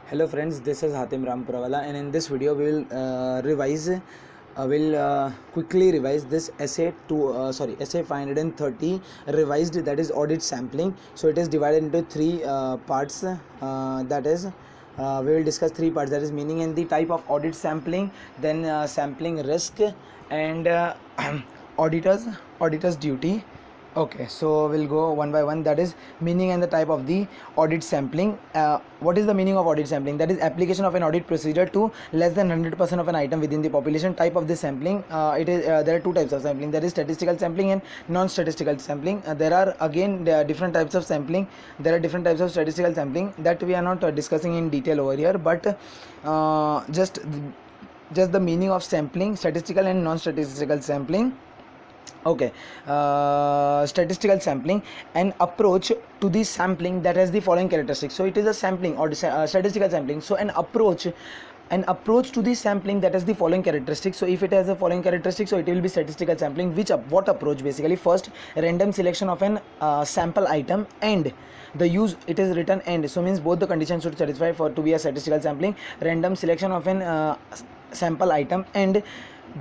Hello friends, this is Hatim Rampurawala, and in this video we will quickly revise this essay essay 530 revised, that is audit sampling. So it is divided into three parts. That is we will discuss three parts, that is meaning and the type of audit sampling, then sampling risk, and auditors duty. Okay, so we'll go one by one. That is meaning and the type of the audit sampling. What is the meaning of audit sampling? That is application of an audit procedure to less than 100% of an item within the population. Type of this sampling, there are two types of sampling. There is statistical sampling and non-statistical sampling. There are again different types of sampling. There are different types of statistical sampling that we are not discussing in detail over here, but just the meaning of sampling, statistical and non-statistical sampling. Okay, statistical sampling, an approach to the sampling that has the following characteristics. So it is a sampling or statistical sampling. So an approach to the sampling that has the following characteristics. So if it has the following characteristics, so it will be statistical sampling. What approach? Basically, first, random selection of an sample item, and the use, it is written and, so means both the conditions should satisfy for to be a statistical sampling. Random selection of an sample item, and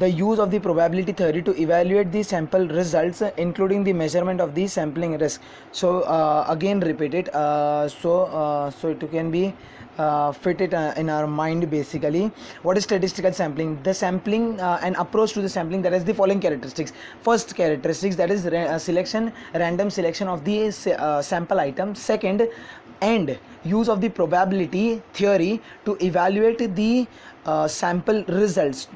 the use of the probability theory to evaluate the sample results, including the measurement of the sampling risk. So again repeat it, so it can be fit it in our mind. Basically, what is statistical sampling? The sampling, an approach to the sampling that has the following characteristics. First characteristics, that is random selection of the sample item. Second, and use of the probability theory to evaluate the sample results.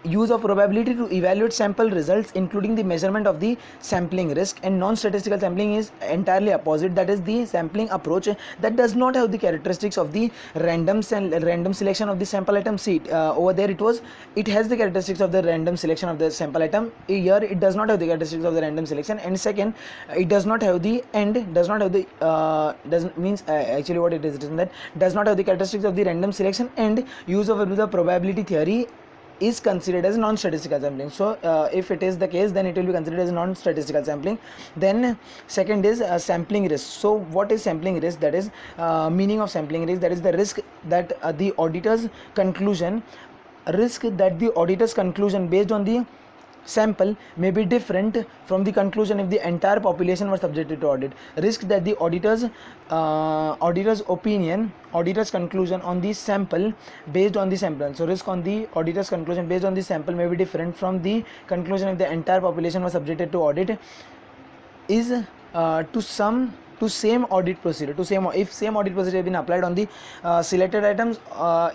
Use of probability to evaluate sample results, including the measurement of the sampling risk. And non-statistical sampling is entirely opposite, that is the sampling approach that does not have the characteristics of the random selection of the sample item. See, over there it has the characteristics of the random selection of the sample item. Here it does not have the characteristics of the random selection. And second, it does not have the doesn't means actually what it is written, that does not have the characteristics of the random selection, and use of the probability theory is considered as non-statistical sampling. So if it is the case, then it will be considered as non-statistical sampling. Then second is sampling risk. So what is sampling risk? That is meaning of sampling risk, that is the risk that the auditor's conclusion based on the sample may be different from the conclusion if the entire population were subjected to audit. Risk that the auditor's conclusion on the sample based on the sample. So risk on the auditor's conclusion based on the sample may be different from the conclusion if the entire population was subjected to audit is to same audit procedure. If same audit procedure has been applied on the selected items,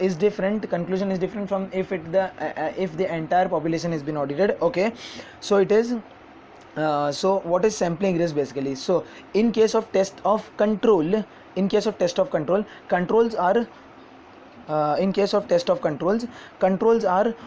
is different, conclusion is different from if the entire population has been audited. Okay, so it is so what is sampling risk basically? So in case of test of control, controls are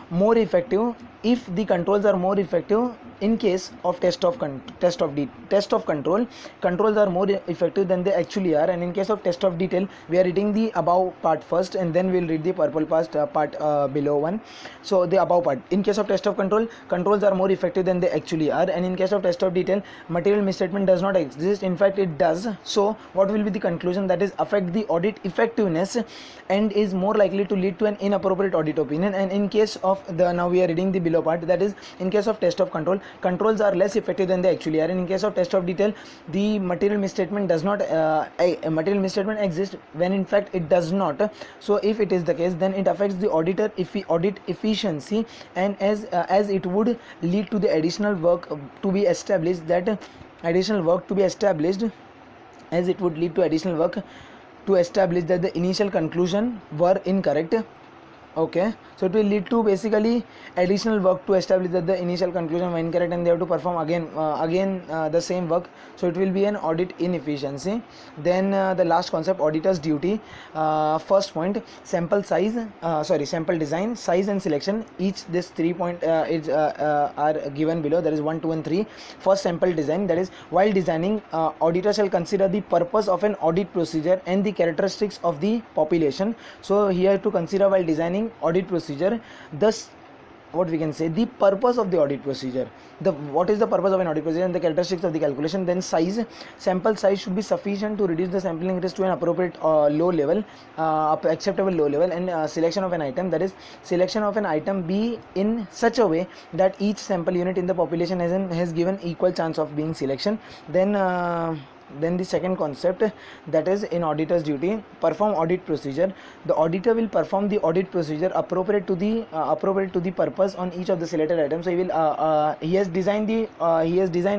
more effective if the controls are more effective. In case of test of control, controls are more effective than they actually are. And in case of test of detail, we are reading the above part first, and then we will read the purple part below one. So the above part, in case of test of control, controls are more effective than they actually are. And in case of test of detail, material misstatement does not exist, in fact it does. So what will be the conclusion? That is affect the audit effectiveness and is more likely to lead to an inappropriate audit opinion. And in case of now we are reading the below part, that is in case of test of control, controls are less effective than they actually are. And in case of test of detail, the material misstatement does not material misstatement exists when in fact it does not. So if it is the case, then it affects the auditor audit efficiency, and as it would lead to the additional work to be established, as it would lead to additional work to establish that the initial conclusion were incorrect. Okay, so it will lead to basically additional work to establish that the initial conclusion were incorrect, and they have to perform again the same work. So it will be an audit inefficiency. Then the last concept, auditor's duty. First point, sample design, size and selection. Each this 3 point are given below. There is 1, 2 and 3. First, sample design, that is while designing, auditor shall consider the purpose of an audit procedure and the characteristics of the population. So here to consider while designing audit procedure, thus what we can say, the purpose of the audit procedure. What is the purpose of an audit procedure and the characteristics of the calculation. Then sample size should be sufficient to reduce the sampling risk to an appropriate low level, acceptable low level. And selection of an item, that is selection of an item be in such a way that each sample unit in the population has given equal chance of being selection. Then the second concept, that is in auditor's duty, perform audit procedure. The auditor will perform the audit procedure appropriate to the purpose on each of the selected items. So he has designed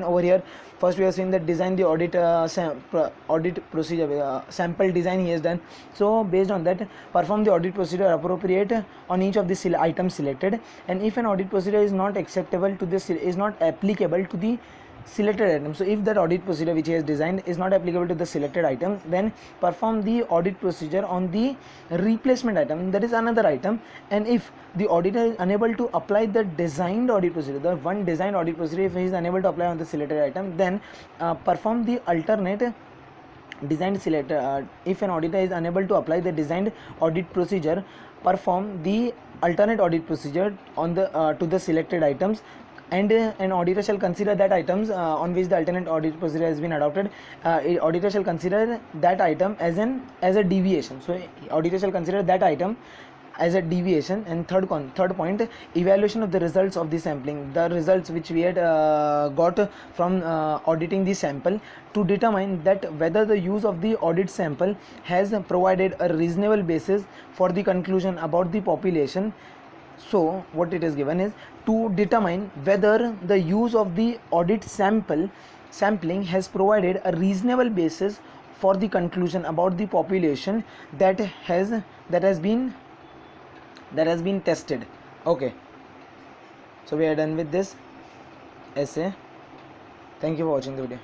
over here. First we have seen that design the audit procedure, sample design he has done. So based on that, perform the audit procedure appropriate on each of the items selected. And if an audit procedure is not applicable to the selected item, so if that audit procedure which he has designed is not applicable to the selected item, then perform the audit procedure on the replacement item, that is another item. And if the auditor is unable to apply the designed audit procedure, the one designed audit procedure, if he is unable to apply on the selected item, then perform the alternate designed selected. If an auditor is unable to apply the designed audit procedure, perform the alternate audit procedure on the to the selected items. And an auditor shall consider that items on which the alternate audit procedure has been adopted, auditor shall consider that item as a deviation. So auditor shall consider that item as a deviation. And third point, evaluation of the results of the sampling, the results which we had got from auditing the sample, to determine that whether the use of the audit sample has provided a reasonable basis for the conclusion about the population. So what it is given is to determine whether the use of the audit sampling has provided a reasonable basis for the conclusion about the population that has been tested. Okay, so we are done with this essay. Thank you for watching the video.